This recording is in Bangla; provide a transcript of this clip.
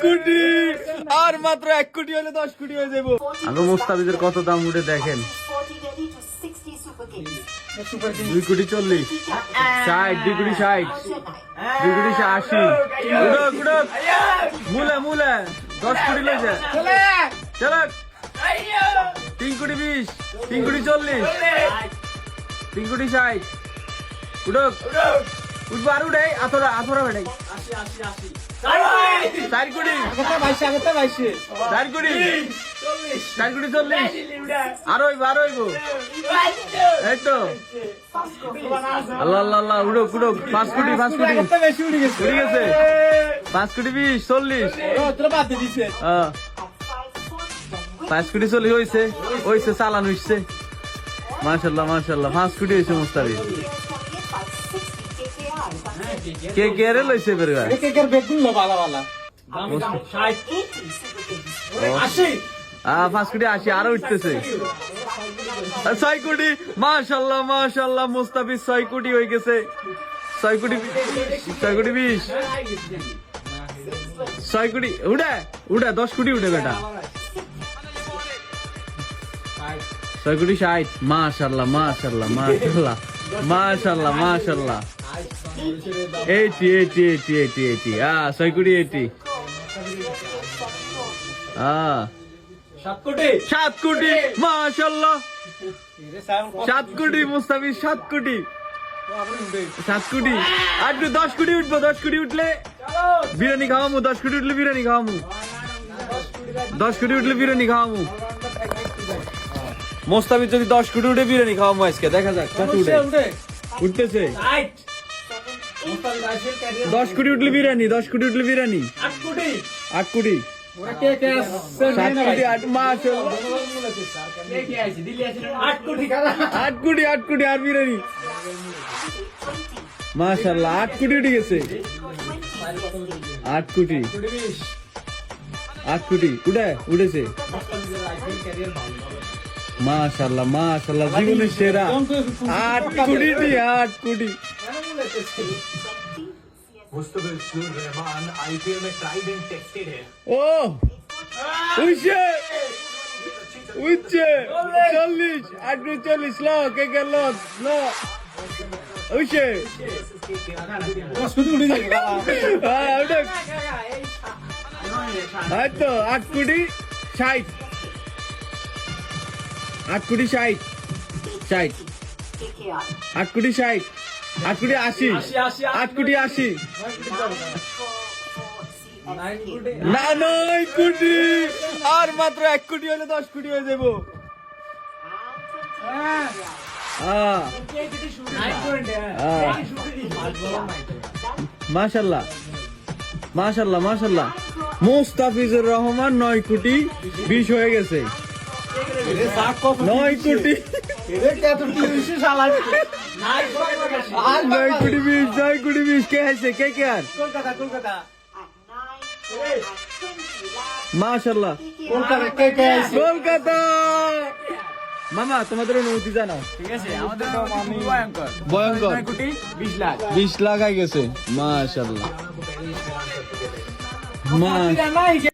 কোটি আর মাত্র 1 কোটি হলে 10 কোটি হয়ে যাবো। আগে মুস্তাফিজের কত দাম উঠে দেখেন। 2 কোটি 40, 60, 2 কোটি 60, 2 কোটি 80, উড়ক মুলে 10 কোটি লই যায়। চলো 3 কোটি 20, 3 কোটি 40, 3 কোটি 60, উড়ক উঠবো আর উঠাই আথরা বেটাই 4 কোটি 4 কোটি 40, আরো হইব এই তো আল্লাহ উড়ক 5 কোটি উড়ে গেছে 5 কোটি 20, 40, 5 কোটি 40 হয়েছে চালান হইছে। মাশাআল্লাহ 5 কোটি হয়েছে মুস্তাফিজ। কে রে লইছে বেরগা কেকের বেগুন লো বালা 5 কোটি 80 আরো উঠতেছে 6 কোটি। মাশাআল্লাহ মুস্তাফিজ 6 কোটি হয়ে গেছে। 6 কোটি 20, 6 কোটি উড়া 10 কোটি উঠে বেটা 6 কোটি 60। মাশাআল্লাহ 80 6 কোটি 80 7 কোটি মাশাআল্লাহ 7 কোটি মুস্তাফিজ 7 কোটি 8 10 কোটি উঠবো 10 কোটি উঠলে বিরিয়ানি খাওয়ামু 10 কোটি উঠলে বিরিয়ানি খাওয়ামু 10 কোটি উঠলে বিরিয়ানি খাওয়ামু মুস্তাফিজ যদি 10 কোটি উঠে বিরিয়ানি খাওয়ামু আজকে দেখা যাক কত উঠতেছে 10 কোটি উঠলে বিরিয়ানি 8 কোটি 8 কোটি আর বিরিয়ানি মাশাআল্লাহ 8 কোটি উঠে গেছে 8 কোটি উঠেছে মাশাআল্লাহ জীবনের সেরা 8 কোটি मुस्तफिजुर रहमान आईपीएल में ट्राइड एंड टेस्टेड है। ও উইছে 40 8 40 লো কে গেল লো উইছে 10 কোটি উড়ে যাবে হ্যাঁ তো 8 কোটি 60 8 কোটি 60 8 কোটি 60 8 কোটি 80 8 কোটি 80 না 9 কোটি আর মাত্র 1 কোটি হলে 10 কোটি হয়ে যাবো। মাশাআল্লাহ মুস্তাফিজুর রহমান 9 কোটি 20 হয়ে গেছে 9 কোটি 9 কোটি 20 কে আছে কে আর মাশাআল্লাহ কলকাতা মামা তোমাদের অনুমতি জানাও ঠিক আছে আমাদের ভয়ঙ্কর 9 কোটি 20 লাখ আই গেছে মাশাআল্লাহ